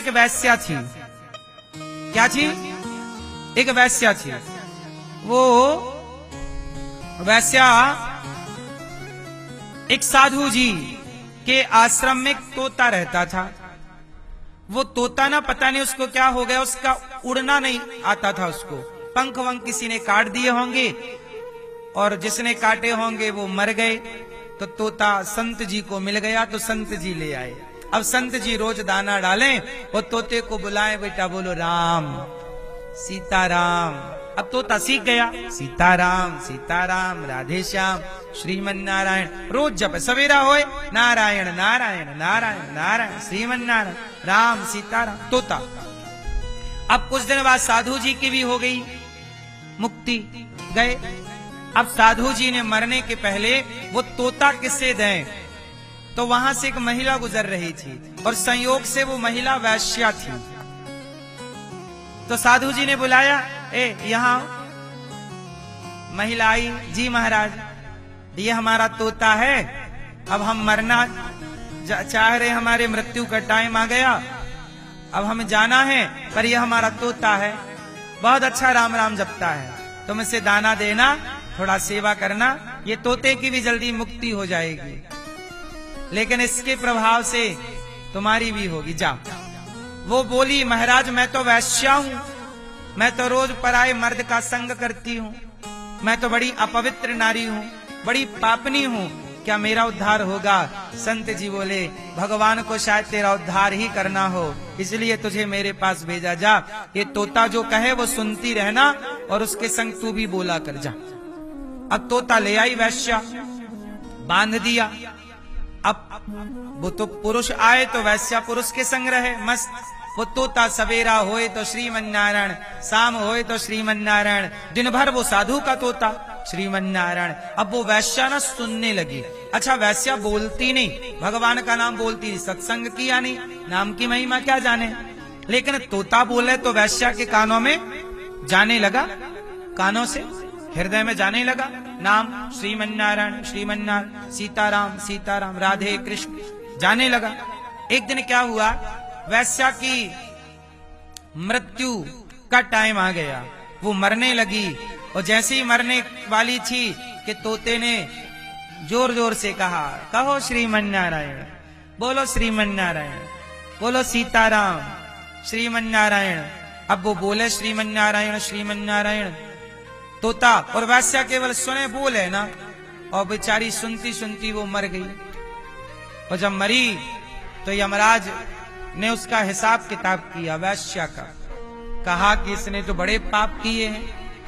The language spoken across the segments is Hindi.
एक वैश्या थी। क्या थी? एक वैश्या थी। वो वैश्या एक साधु जी के आश्रम में तोता रहता था। वो तोता ना पता नहीं उसको क्या हो गया, उसका उड़ना नहीं आता था। उसको पंख वंख किसी ने काट दिए होंगे और जिसने काटे होंगे वो मर गए। तो तोता संत जी को मिल गया तो संत जी ले आए। अब संत जी रोज दाना डालें, वो तोते को बुलाएं, बेटा बोलो राम सीताराम। अब तोता सीख गया, सीताराम सीताराम राधे श्याम श्रीमन नारायण। रोज जब सवेरा होए नारायण नारायण नारायण नारायण श्रीमन नारायण राम सीताराम तोता। अब कुछ दिन बाद साधु जी की भी हो गई मुक्ति, गए। अब साधु जी ने मरने के पहले वो तोता किससे दें, तो वहां से एक महिला गुजर रही थी और संयोग से वो महिला वैश्या थी। तो साधु जी ने बुलाया, ए यहाँ महिला आई, जी महाराज ये हमारा तोता है, अब हम मरना चाह रहे, हमारे मृत्यु का टाइम आ गया, अब हमें जाना है, पर ये हमारा तोता है, बहुत अच्छा राम राम जपता है, तुम इसे दाना देना, थोड़ा सेवा करना, ये तोते की भी जल्दी मुक्ति हो जाएगी, लेकिन इसके प्रभाव से तुम्हारी भी होगी, जाओ। वो बोली, महाराज मैं तो वैश्या हूं, मैं तो रोज पराये मर्द का संग करती हूँ, मैं तो बड़ी अपवित्र नारी हूँ, बड़ी पापनी हूँ, क्या मेरा उद्धार होगा? संत जी बोले, भगवान को शायद तेरा उद्धार ही करना हो, इसलिए तुझे मेरे पास भेजा, जा ये तोता जो कहे वो सुनती रहना और उसके संग तू भी बोला कर, जा। अब तोता ले आई वैश्या, बांध दिया। अब वो तो पुरुष आए तो वैश्या पुरुष के संग रहे मस्त। वो तोता सवेरा होए तो श्रीमन नारायण, शाम होए तो श्रीमन नारायण, दिन भर वो साधु का तोता श्रीमन नारायण। अब वो वैश्या ना सुनने लगी। अच्छा वैश्या बोलती नहीं, भगवान का नाम बोलती नहीं, सत्संग किया नहीं, नाम की महिमा क्या जाने, लेकिन तोता बोले तो वैश्या के कानों में जाने लगा, कानों से हृदय में जाने लगा नाम श्रीमन नारायण श्रीमन नारायण, सीताराम सीताराम राधे कृष्ण जाने लगा। एक दिन क्या हुआ, वैश्या की मृत्यु का टाइम आ गया, वो मरने लगी, और जैसे ही मरने वाली थी कि तोते ने जोर जोर से कहा, कहो श्रीमन नारायण, बोलो श्रीमन नारायण, बोलो सीताराम श्रीमन नारायण। अब वो बोले श्रीमन नारायण श्रीमन नारायण, तोता और वैश्या केवल सुने बोले ना, और बेचारी सुनती सुनती वो मर गई। और जब मरी तो यमराज ने उसका हिसाब किताब किया वैश्या का, कहा कि इसने तो बड़े पाप किए हैं,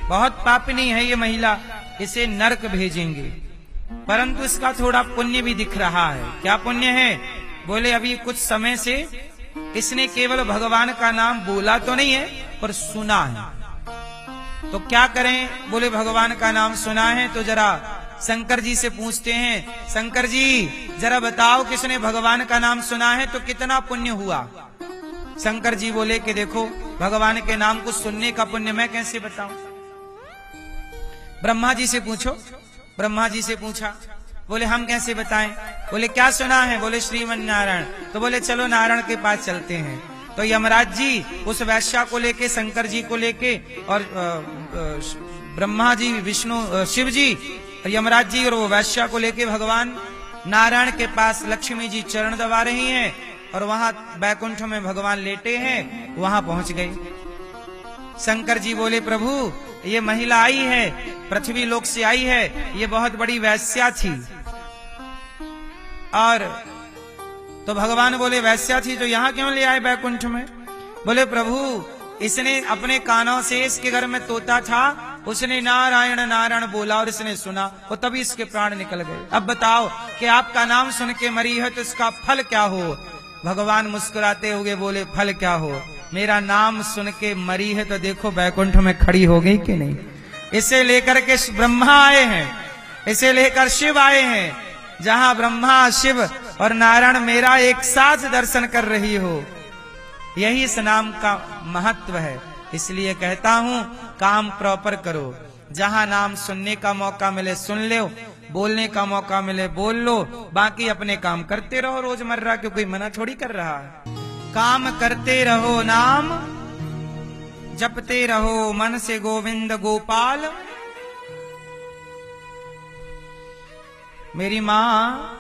बहुत पापनी है ये महिला, इसे नरक भेजेंगे, परंतु इसका थोड़ा पुण्य भी दिख रहा है। क्या पुण्य है? बोले अभी कुछ समय से इसने केवल भगवान का नाम बोला तो नहीं है, पर सुना है, तो क्या करें? बोले भगवान का नाम सुना है तो जरा शंकर जी से पूछते हैं, शंकर जी जरा बताओ किसने भगवान का नाम सुना है तो कितना पुण्य हुआ? शंकर जी बोले कि देखो भगवान के नाम को सुनने का पुण्य मैं कैसे बताऊं, ब्रह्मा जी से पूछो। ब्रह्मा जी से पूछा, बोले हम कैसे बताएं? बोले क्या सुना है? बोले श्रीमन नारायण। तो बोले चलो नारायण के पास चलते हैं। तो यमराज जी उस वैश्या को लेके, शंकर जी को लेके, और ब्रह्मा जी विष्णु शिव जी यमराज जी और वो वैश्या को लेके भगवान नारायण के पास, लक्ष्मी जी चरण दबा रही हैं और वहां बैकुंठ में भगवान लेटे हैं, वहां पहुंच गए। शंकर जी बोले प्रभु ये महिला आई है, पृथ्वी लोक से आई है, ये बहुत बड़ी वैश्या थी। और तो भगवान बोले वैश्या थी तो यहाँ क्यों ले आए बैकुंठ में? बोले प्रभु इसने अपने कानों से, इसके घर में तोता था, उसने नारायण नारायण बोला और इसने सुना, और तभी इसके प्राण निकल गए। अब बताओ कि आपका नाम सुन के मरी है तो इसका फल क्या हो? भगवान मुस्कुराते हुए बोले फल क्या हो, मेरा नाम सुन के मरी है तो देखो बैकुंठ में खड़ी हो गई कि नहीं। इसे लेकर के ब्रह्मा आए हैं, इसे लेकर शिव आए हैं, जहां ब्रह्मा शिव और नारायण मेरा एक साथ दर्शन कर रही हो, यही इस नाम का महत्व है। इसलिए कहता हूं काम प्रॉपर करो, जहां नाम सुनने का मौका मिले सुन लो, बोलने का मौका मिले बोल लो, बाकी अपने काम करते रहो रोजमर्रा के, कोई मना थोड़ी कर रहा है। काम करते रहो नाम, जपते रहो मन से गोविंद गोपाल। मेरी मां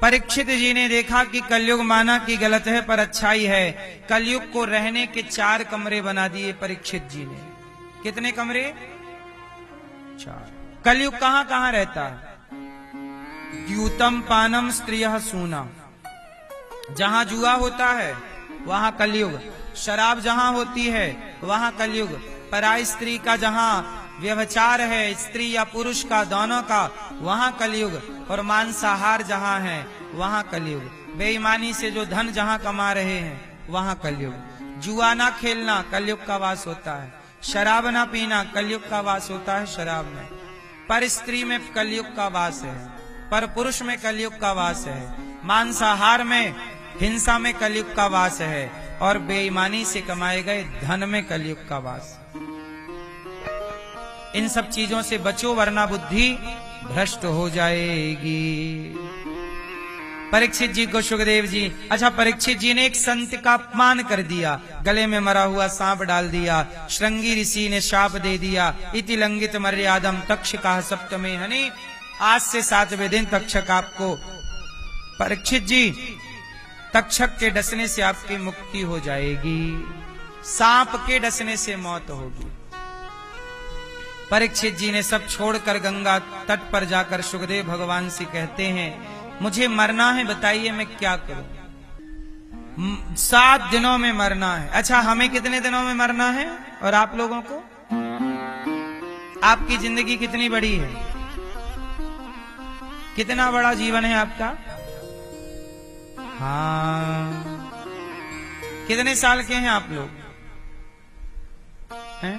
परीक्षित जी ने देखा कि कलयुग माना कि गलत है पर अच्छाई है। कलयुग को रहने के 4 कमरे बना दिए परीक्षित जी ने। कितने कमरे? 4। कलयुग कहां कहां रहता है? द्यूतम पानम स्त्रियः सूना, जहां जुआ होता है वहां कलयुग। शराब जहां होती है वहां कलयुग। पराई स्त्री का जहां व्यभिचार है, स्त्री या पुरुष का दोनों का, वहां कलयुग। और मांसाहार जहां है वहां कलयुग। बेईमानी से जो धन जहां कमा रहे हैं वहां कलयुग। जुआ ना खेलना कलयुग का वास होता है। शराब ना पीना कलयुग का वास होता है शराब में। पर स्त्री में कलयुग का वास है, पर पुरुष में कलयुग का वास है। मांसाहार में, हिंसा में कलयुग का वास है, और बेईमानी से कमाए गए धन में कलयुग का वास। इन सब चीजों से बचो वरना बुद्धि भ्रष्ट हो जाएगी। परीक्षित जी को सुखदेव जी, अच्छा परीक्षित जी ने एक संत का अपमान कर दिया, गले में मरा हुआ सांप डाल दिया, श्रृंगी ऋषि ने शाप दे दिया। इति लंघित मर्यादम तक्षका सप्तमे हनि। आज से 7वें दिन तक्षक आपको, परीक्षित जी तक्षक के डसने से आपकी मुक्ति हो जाएगी, सांप के डसने से मौत होगी। परीक्षित जी ने सब छोड़कर गंगा तट पर जाकर सुखदेव भगवान से कहते हैं, मुझे मरना है, बताइए मैं क्या करूं। 7 दिनों में मरना है। अच्छा हमें कितने दिनों में मरना है और आप लोगों को? आपकी जिंदगी कितनी बड़ी है? कितना बड़ा जीवन है आपका? हाँ, कितने साल के हैं आप लोग? हैं?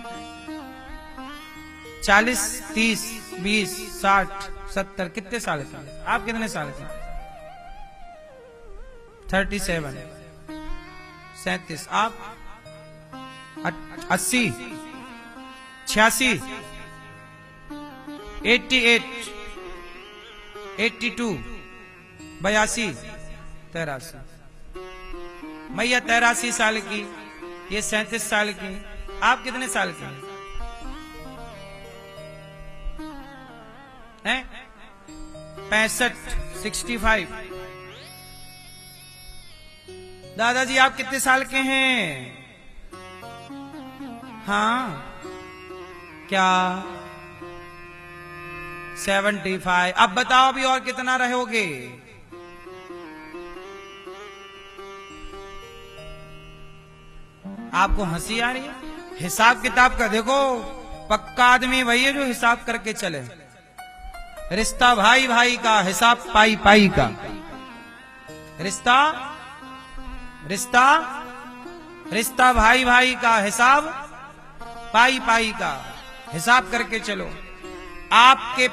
40, 30, 20, 60, 70, कितने साल के? आप कितने साल के? 37, 37। आप 80, 86, 88, 82, 82, 83। मैया 83 साल की, ये 37 साल की। आप कितने साल के हैं? 65, 65। दादाजी आप कितने साल के हैं? हाँ क्या? 75। अब बताओ अभी और कितना रहोगे? आपको हंसी आ रही है? हिसाब किताब का देखो, पक्का आदमी वही है जो हिसाब करके चले। रिश्ता भाई भाई का, हिसाब पाई पाई का। रिश्ता रिश्ता रिश्ता भाई भाई का, हिसाब पाई पाई का। हिसाब करके चलो। आपके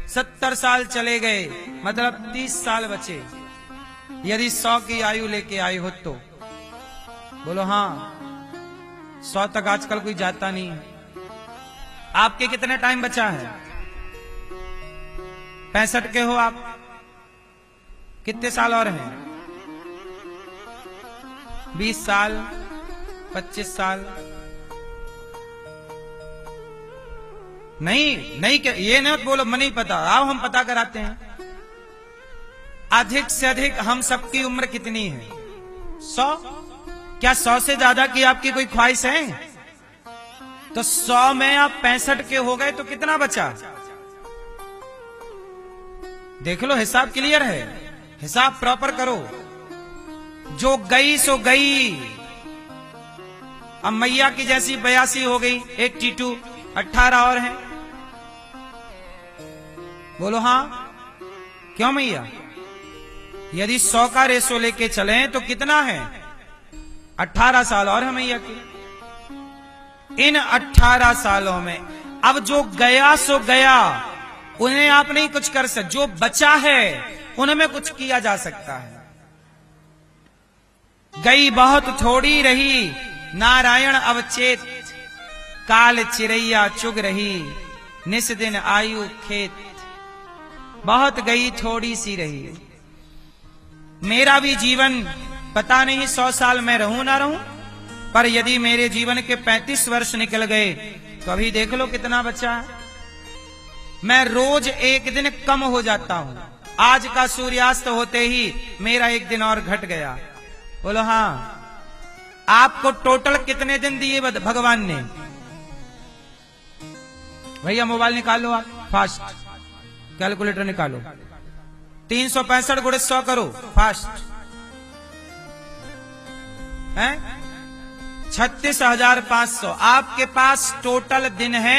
70 साल चले गए, मतलब 30 साल बचे। यदि 100 की आयु लेके आए हो तो बोलो हाँ। 100 तक आजकल कोई जाता नहीं है। आपके कितने टाइम बचा है? 65 के हो आप। कितने साल और हैं? 20 साल, 25 साल। नहीं क्या ये नहीं बोलो मैं नहीं पता। आओ हम पता कराते हैं। अधिक से अधिक हम सबकी उम्र कितनी है? 100। क्या 100 से ज्यादा की आपकी कोई ख्वाहिश है? तो 100 में आप 65 के हो गए तो कितना बचा? देख लो, हिसाब क्लियर है। हिसाब प्रॉपर करो। जो गई सो गई। अब मैया की जैसी 82 हो गई, 82, 18 और हैं। बोलो हाँ। क्यों मैया? यदि 100 का रेशो लेके चले तो कितना है? 18 साल और है मैया की। इन 18 सालों में अब जो गया सो गया, उन्हें आप नहीं कुछ कर सकते। जो बचा है उनमें कुछ किया जा सकता है। गई बहुत थोड़ी रही, नारायण अवचेत। काल चिरैया चुग रही, निस दिन आयु खेत। बहुत गई थोड़ी सी रही। मेरा भी जीवन पता नहीं 100 साल मैं रहूं ना रहूं, पर यदि मेरे जीवन के 35 वर्ष निकल गए तो अभी देख लो कितना बचा है। मैं रोज एक दिन कम हो जाता हूं। आज का सूर्यास्त होते ही मेरा एक दिन और घट गया। बोलो हाँ। आपको टोटल कितने दिन दिए भगवान ने? भैया मोबाइल निकालो, आप फास्ट कैलकुलेटर निकालो। 365 गुणे 100 करो फास्ट है 36,500। आपके पास टोटल दिन है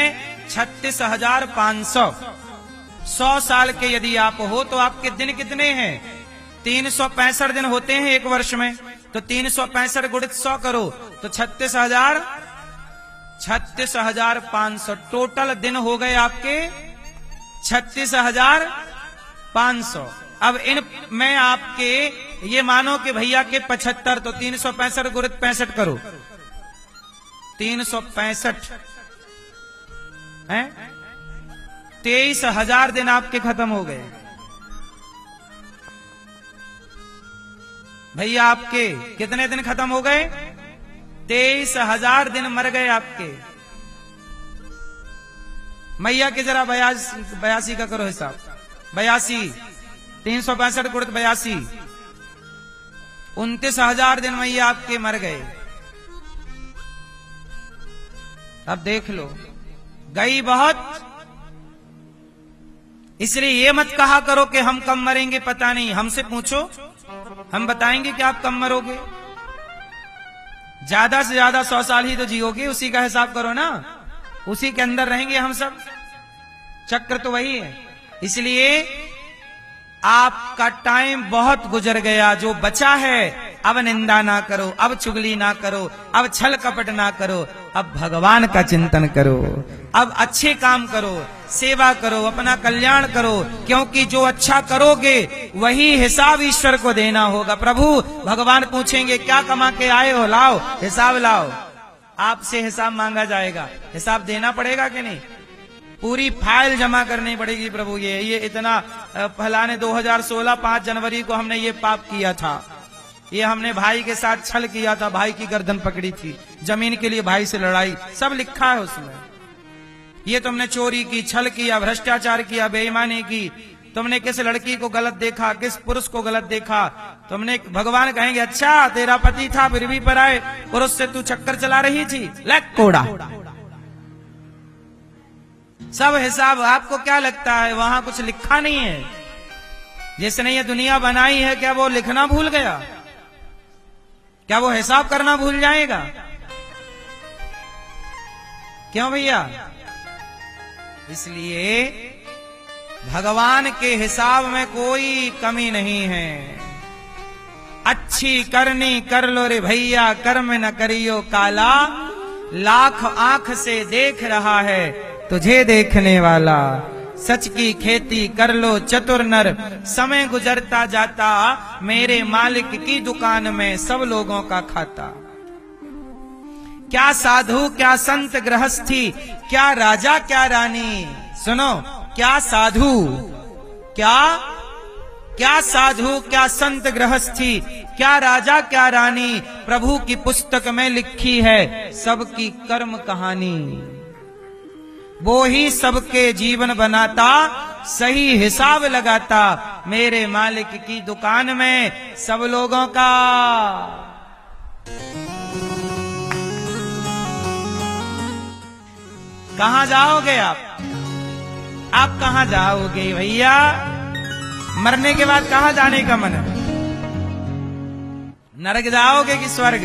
36,500। 100 साल के यदि आप हो तो आपके दिन कितने हैं? 365 दिन होते हैं एक वर्ष में, तो 365 गुणित 100 करो तो 36,500 टोटल दिन हो गए आपके 36,500। अब इन मैं आपके ये मानो कि भैया के 75, तो 365 गुणित 65 करो। 365 है 23,000 दिन आपके खत्म हो गए। भैया आपके कितने दिन खत्म हो गए? 23,000 दिन मर गए आपके। मैया के जरा 82 का करो हिसाब। 82 365 गुणित 82 29,000 दिन मैया आपके मर गए। अब देख लो गई बहुत। इसलिए ये मत कहा करो कि हम कम मरेंगे, पता नहीं। हमसे पूछो, हम बताएंगे कि आप कम मरोगे। ज्यादा से ज्यादा 100 साल ही तो जियोगे, उसी का हिसाब करो ना। उसी के अंदर रहेंगे हम सब, चक्र तो वही है। इसलिए आपका टाइम बहुत गुजर गया। जो बचा है अब निंदा ना करो, अब चुगली ना करो, अब छल कपट ना करो, अब भगवान का चिंतन करो, अब अच्छे काम करो, सेवा करो, अपना कल्याण करो। क्योंकि जो अच्छा करोगे वही हिसाब ईश्वर को देना होगा। प्रभु भगवान पूछेंगे क्या कमा के आए हो, लाओ हिसाब लाओ। आपसे हिसाब मांगा जाएगा, हिसाब देना पड़ेगा कि नहीं? पूरी फाइल जमा करनी पड़ेगी। प्रभु ये इतना फलाने 2016 5 जनवरी को हमने ये पाप किया था, ये हमने भाई के साथ छल किया था, भाई की गर्दन पकड़ी थी, जमीन के लिए भाई से लड़ाई, सब लिखा है उसमें। ये तुमने चोरी की, छल किया, भ्रष्टाचार किया, बेईमानी की, तुमने किस लड़की को गलत देखा, किस पुरुष को गलत देखा, तुमने। भगवान कहेंगे अच्छा तेरा पति था फिर भी पराए पुरुष से तू चक्कर चला रही थी, लग कोड़ा। सब हिसाब। आपको क्या लगता है वहां कुछ लिखा नहीं है? जिसने ये दुनिया बनाई है क्या वो लिखना भूल गया? क्या वो हिसाब करना भूल जाएगा? क्यों भैया? इसलिए भगवान के हिसाब में कोई कमी नहीं है। अच्छी करनी कर लो रे भैया, कर्म न करियो काला। लाख आंख से देख रहा है तुझे देखने वाला। सच की खेती कर लो चतुर नर, समय गुजरता जाता मेरे मालिक की दुकान में सब लोगों का खाता। क्या साधु क्या संत गृहस्थी, क्या राजा क्या रानी। सुनो, क्या साधु क्या साधु क्या संत गृहस्थी, क्या राजा क्या रानी। प्रभु की पुस्तक में लिखी है सबकी कर्म कहानी। वो ही सबके जीवन बनाता, सही हिसाब लगाता मेरे मालिक की दुकान में सब लोगों का। कहां जाओगे आप कहां जाओगे भैया? मरने के बाद कहां जाने का मन है? नरक जाओगे कि स्वर्ग?